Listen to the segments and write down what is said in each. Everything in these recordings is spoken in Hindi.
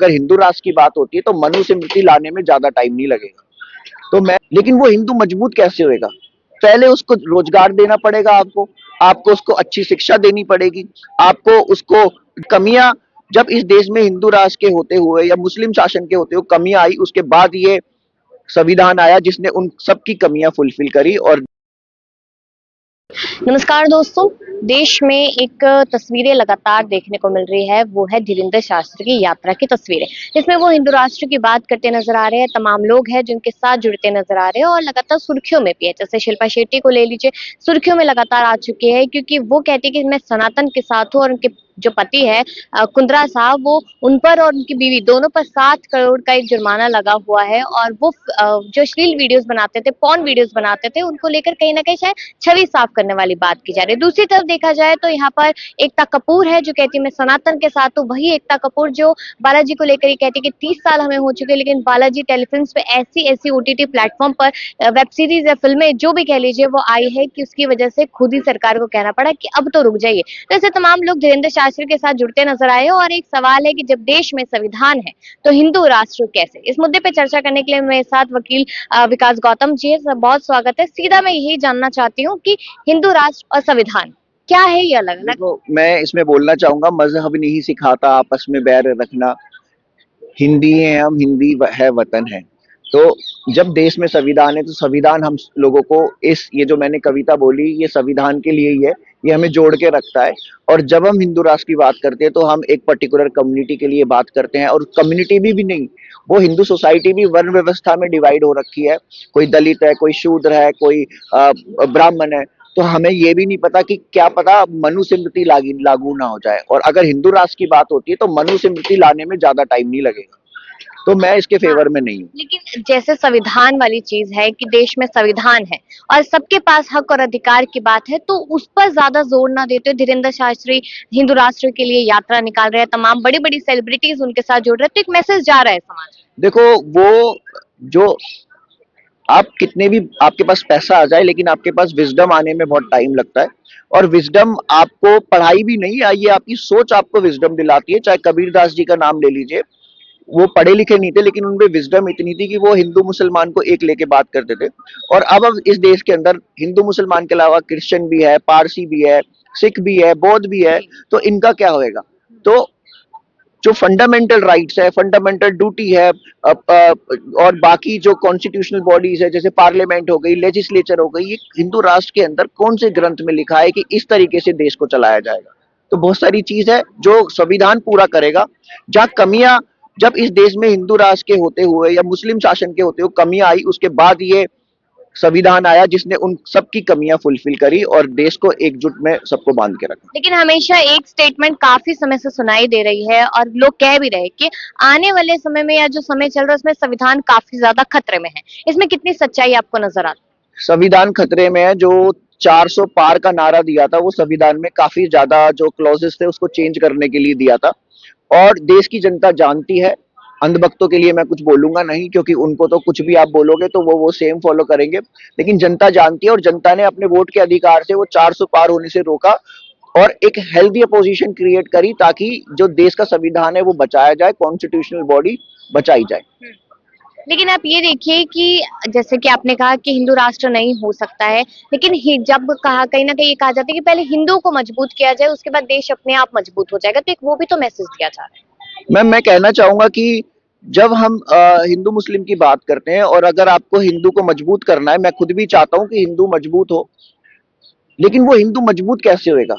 अगर हिंदू राष्ट्र की बात होती है तो मनुस्मृति लाने में ज्यादा टाइम नहीं लगेगा। तो मैं, लेकिन वो हिंदू मजबूत कैसे होएगा? पहले उसको रोजगार देना पड़ेगा, आपको आपको उसको अच्छी शिक्षा देनी पड़ेगी, आपको उसको कमियां, जब इस देश में हिंदू राष्ट्र के होते हुए या मुस्लिम शासन के होते हुए कमियां आई, उसके बाद ये संविधान आया जिसने उन सबकी कमियां फुलफिल करी। और नमस्कार दोस्तों, देश में एक तस्वीरें लगातार देखने को मिल रही है, वो है धीरेंद्र शास्त्री की यात्रा की तस्वीरें। इसमें वो हिंदू राष्ट्र की बात करते नजर आ रहे हैं, तमाम लोग हैं जिनके साथ जुड़ते नजर आ रहे हैं और लगातार सुर्खियों में भी है। जैसे शिल्पा शेट्टी को ले लीजिए, सुर्खियों में लगातार आ चुके हैं क्योंकि वो कहती है कि मैं सनातन के साथ हूँ और उनके जो पति है कुंद्रा साहब, वो उन पर और उनकी बीवी दोनों पर 7 करोड़ का एक जुर्माना लगा हुआ है। और वो जो अश्लील वीडियोस बनाते थे, पॉर्न वीडियोस बनाते थे, उनको लेकर कहीं ना कहीं शायद छवि साफ करने वाली बात की जा रही है। दूसरी तरफ देखा जाए तो यहाँ पर एकता कपूर है जो कहती है मैं सनातन के साथ हूँ। वही एकता कपूर जो बालाजी को लेकर कहती है कि 30 साल हमें हो चुके, लेकिन बालाजी टेलीफिल्म्स पे ऐसी ऐसी ओटीटी प्लेटफॉर्म पर वेब सीरीज या फिल्में जो भी कह लीजिए वो आई है कि उसकी वजह से खुद ही सरकार को कहना पड़ा कि अब तो रुक जाइए। तो ऐसे तमाम लोग धीरेंद्र शास्त्री के साथ जुड़ते नजर आए और एक सवाल है कि जब देश में संविधान है तो हिंदू राष्ट्र कैसे? इस मुद्दे पे चर्चा करने के लिए मेरे साथ वकील विकास गौतम जी है। बहुत स्वागत है। सीधा मैं यही जानना चाहती हूँ कि हिंदू राष्ट्र और संविधान क्या है ये अलग अलग? तो मैं इसमें बोलना चाहूंगा, मजहब नहीं सिखाता आपस में बैर रखना, हिंदी है हम, हिंदी है वतन है। तो जब देश में संविधान है तो संविधान हम लोगों को, इस ये जो मैंने कविता बोली ये संविधान के लिए ही है, ये हमें जोड़ के रखता है। और जब हम हिंदू राष्ट्र की बात करते हैं तो हम एक पर्टिकुलर कम्युनिटी के लिए बात करते हैं, और कम्युनिटी भी नहीं, वो हिंदू सोसाइटी भी वर्ण व्यवस्था में डिवाइड हो रखी है। कोई दलित है, कोई शूद्र है, कोई ब्राह्मण है। तो हमें ये भी नहीं पता कि क्या पता मनुस्मृति लागू ना हो जाए, और अगर हिंदू राष्ट्र की बात होती है तो मनुस्मृति लाने में ज्यादा टाइम नहीं लगेगा। तो मैं इसके हाँ, फेवर में नहीं हूँ। लेकिन जैसे संविधान वाली चीज है कि देश में संविधान है और सबके पास हक और अधिकार की बात है, तो उस पर ज्यादा जोर ना देते हुए धीरेंद्र शास्त्री हिंदू राष्ट्र के लिए यात्रा निकाल रहे हैं, तमाम बड़ी बड़ी सेलिब्रिटीज उनके साथ जुड़ रहे हैं, तो एक मैसेज जा रहा है समाज में। देखो, वो जो आप कितने भी आपके पास पैसा आ जाए, लेकिन आपके पास विजडम आने में बहुत टाइम लगता है। और विजडम आपको पढ़ाई भी नहीं आई है, आपकी सोच आपको विजडम दिलाती है। चाहे कबीर दास जी का नाम ले लीजिए, वो पढ़े लिखे नहीं थे लेकिन उनमें विजडम इतनी थी कि वो हिंदू मुसलमान को एक लेके बात करते थे। और अब इस देश के अंदर हिंदू मुसलमान के अलावा क्रिश्चियन भी है, पारसी भी है, सिख भी है, बौद्ध भी है। तो इनका क्या होएगा? तो जो फंडामेंटल राइट्स है, फंडामेंटल ड्यूटी है, और बाकी जो कॉन्स्टिट्यूशनल बॉडीज है, जैसे पार्लियामेंट हो गई, लेजिस्लेचर हो गई, ये हिंदू राष्ट्र के अंदर कौन से ग्रंथ में लिखा है कि इस तरीके से देश को चलाया जाएगा? तो बहुत सारी चीज है जो संविधान पूरा करेगा। जहाँ कमियां, जब इस देश में हिंदू राष्ट्र के होते हुए या मुस्लिम शासन के होते हुए कमियां आई, उसके बाद ये संविधान आया जिसने उन सबकी कमियां फुलफिल करी और देश को एकजुट में सबको बांध के रखा। लेकिन हमेशा एक स्टेटमेंट काफी समय से सुनाई दे रही है और लोग कह भी रहे हैं कि आने वाले समय में या जो समय चल रहा है उसमें संविधान काफी ज्यादा खतरे में है। इसमें कितनी सच्चाई आपको नजर आती है? संविधान खतरे में है। जो 400 पार का नारा दिया था वो संविधान में काफी ज्यादा जो क्लॉजेस थे उसको चेंज करने के लिए दिया था। और देश की जनता जानती है। अंधभक्तों के लिए मैं कुछ बोलूंगा नहीं, क्योंकि उनको तो कुछ भी आप बोलोगे तो वो सेम फॉलो करेंगे। लेकिन जनता जानती है और जनता ने अपने वोट के अधिकार से वो 400 पार होने से रोका और एक हेल्दी अपोजिशन क्रिएट करी ताकि जो देश का संविधान है वो बचाया जाए, कॉन्स्टिट्यूशनल बॉडी बचाई जाए। लेकिन आप ये देखिए कि जैसे कि आपने कहा कि हिंदू राष्ट्र नहीं हो सकता है, लेकिन जब कहा कहीं ना कहीं ये कहा जाता है कि पहले हिंदू को मजबूत किया जाए उसके बाद देश अपने आप मजबूत हो जाएगा, तो एक वो भी तो मैसेज दिया जा रहा है। मैं कहना चाहूंगा कि जब हम हिंदू मुस्लिम की बात करते हैं, और अगर आपको हिंदू को मजबूत करना है, मैं खुद भी चाहता हूं कि हिंदू मजबूत हो, लेकिन वो हिंदू मजबूत कैसे होएगा?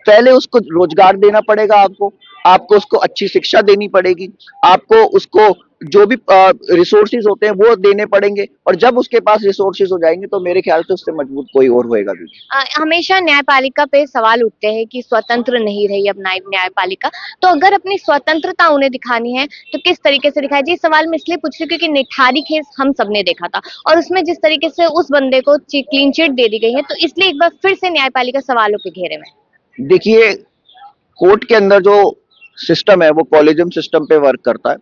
पहले उसको रोजगार देना पड़ेगा, आपको आपको उसको अच्छी शिक्षा देनी पड़ेगी, आपको उसको जो भी रिसोर्सेज होते हैं वो देने पड़ेंगे। और जब उसके पास रिसोर्सेज हो जाएंगे तो मेरे ख्याल से उससे मजबूत कोई और होएगा भी। हमेशा न्यायपालिका पे सवाल उठते हैं कि स्वतंत्र नहीं रही अब न्यायपालिका, तो अगर अपनी स्वतंत्रता उन्हें दिखानी है तो किस तरीके से दिखाई? जी सवाल मैं इसलिए पूछ रही हूँ क्योंकि निठारी केस हम सबने देखा था और उसमें जिस तरीके से उस बंदे को क्लीन चिट दे दी गई है, तो इसलिए एक बार फिर से न्यायपालिका सवालों के घेरे में। देखिए, कोर्ट के अंदर जो सिस्टम है वो कॉलेजियम सिस्टम पे वर्क करता है,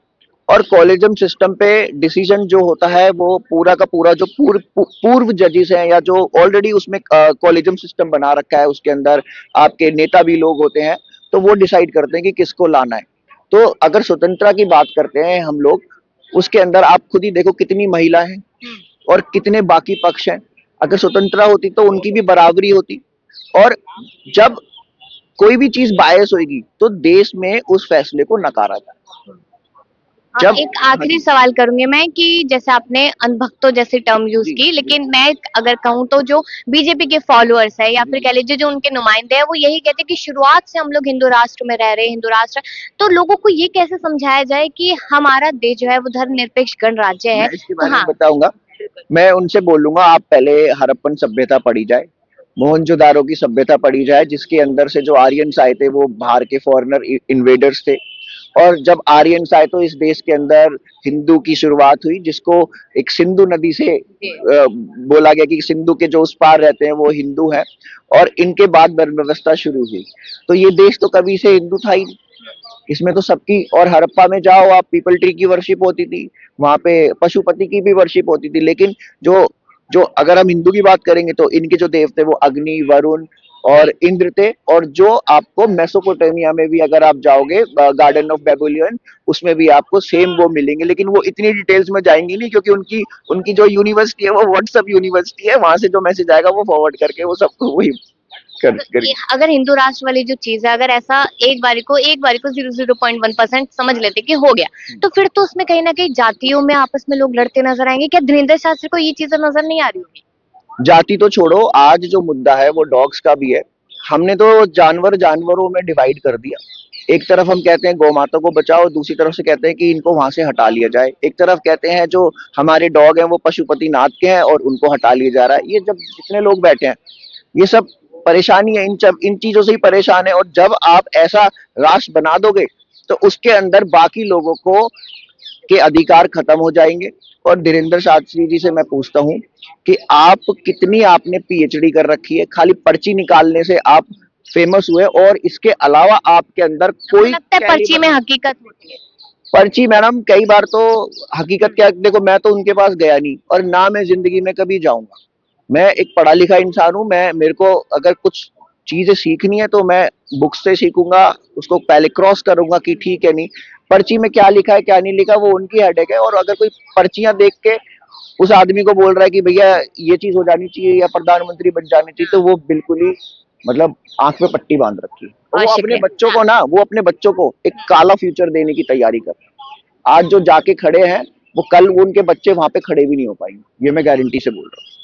और कॉलेजियम सिस्टम पे डिसीजन जो होता है वो पूरा का पूरा जो पूर्व जजेस हैं या जो ऑलरेडी उसमें कॉलेजियम सिस्टम बना रखा है उसके अंदर आपके नेता भी लोग होते हैं, तो वो डिसाइड करते हैं कि किसको लाना है। तो अगर स्वतंत्रता की बात करते हैं हम लोग, उसके अंदर आप खुद ही देखो कितनी महिला हैं और कितने बाकी पक्ष हैं। अगर स्वतंत्रता होती तो उनकी भी बराबरी होती। और जब कोई भी चीज बायस होगी तो देश में उस फैसले को नकारा जाए। जब एक हाँ आखिरी जी, सवाल करूंगी मैं कि जैसे आपने अनभक्तों जैसी टर्म यूज जी, की, जी, लेकिन मैं अगर कहूँ तो जो बीजेपी के फॉलोअर्स है या फिर जी। कह लीजिए जो उनके नुमाइंदे हैं, वो यही कहते हैं कि शुरुआत से हम लोग हिंदू राष्ट्र में रह रहे हैं, हिंदू राष्ट्र। तो लोगों को ये कैसे समझाया जाए कि हमारा देश जो है वो धर्मनिरपेक्ष गणराज्य है। मैं इसके तो बारे में हाँ, बताऊंगा। मैं उनसे बोलूंगा आप पहले हड़प्पन सभ्यता पढ़ी जाए, मोहनजोदारो की सभ्यता पढ़ी जाए, जिसके अंदर से जो आर्यंस आए थे वो बाहर के फॉरेनर इन्वेडर्स थे। और जब आर्यंस आए तो इस देश के अंदर हिंदू की शुरुआत हुई, जिसको एक सिंधु नदी से बोला गया कि सिंधु के जो उस पार रहते हैं वो हिंदू हैं। और इनके बाद वर्ण व्यवस्था शुरू हुई। तो ये देश तो कभी से हिंदू था ही नहीं। इसमें तो सबकी, और हड़प्पा में जाओ आप, पीपल ट्री की वर्शिप होती थी, वहां पे पशुपति की भी वर्शिप होती थी। लेकिन जो जो अगर हम हिंदू की बात करेंगे तो इनके जो देवते वो अग्नि, वरुण और इंद्र थे। और जो आपको मेसोपोटामिया में भी अगर आप जाओगे, गार्डन ऑफ बेबुलियन, उसमें भी आपको सेम वो मिलेंगे। लेकिन वो इतनी डिटेल्स में जाएंगी नहीं, क्योंकि उनकी उनकी जो यूनिवर्सिटी है वो व्हाट्सएप यूनिवर्सिटी है, वहां से जो मैसेज आएगा वो फॉरवर्ड करके वो सबको वही कर। अगर हिंदू राष्ट्र वाली जो चीज है, अगर ऐसा एक बारी को 0.1% समझ लेते कि हो गया, तो फिर तो उसमें कहीं ना कहीं जातियों में आपस में लोग लड़ते नजर आएंगे। क्या धीरेन्द्र शास्त्री को ये चीजें नजर नहीं आ रही होगी? जाति तो छोड़ो, आज जो मुद्दा है वो डॉग्स का भी है। हमने तो जानवर जानवरों में डिवाइड कर दिया। एक तरफ हम कहते हैं गौ माता को बचाओ, दूसरी तरफ से कहते हैं कि इनको वहां से हटा लिया जाए। एक तरफ कहते हैं जो हमारे डॉग हैं वो पशुपति नाथ के हैं और उनको हटा लिया जा रहा है। ये जब जितने लोग बैठे हैं, ये सब परेशानी है, इन चीजों से ही परेशान है। और जब आप ऐसा राष्ट्र बना दोगे तो उसके अंदर बाकी लोगों को के अधिकार खत्म हो जाएंगे। और धीरेन्द्र शास्त्री जी से मैं पूछता हूँ कि आप कितनी आपने पीएचडी कर रखी है, खाली पर्ची निकालने से आप फेमस हुए, और इसके अलावा आपके अंदर मुझे कोई लगता है पर्ची कैलिबर में नहीं। हकीकत होती है। पर्ची मैडम कई बार तो हकीकत क्या, देखो मैं तो उनके पास गया नहीं और ना मैं जिंदगी में कभी जाऊंगा। मैं एक पढ़ा लिखा इंसान हूँ। मैं मेरे को अगर कुछ चीजें सीखनी है तो मैं बुक से सीखूंगा, उसको पहले क्रॉस करूंगा कि ठीक है नहीं। पर्ची में क्या लिखा है क्या नहीं लिखा वो उनकी हेडेक है। और अगर कोई पर्चियां देख के उस आदमी को बोल रहा है कि भैया ये चीज हो जानी चाहिए या प्रधानमंत्री बन जानी चाहिए, तो वो बिल्कुल ही मतलब आंख में पट्टी बांध रखी है। और बहुत वो अपने शुक्रिया। बच्चों हाँ। को ना, वो अपने बच्चों को एक काला फ्यूचर देने की तैयारी कर रहे हैं। आज जो जाके खड़े हैं वो कल वो उनके बच्चे वहां पे खड़े भी नहीं हो पाएंगे, ये मैं गारंटी से बोल रहा हूँ।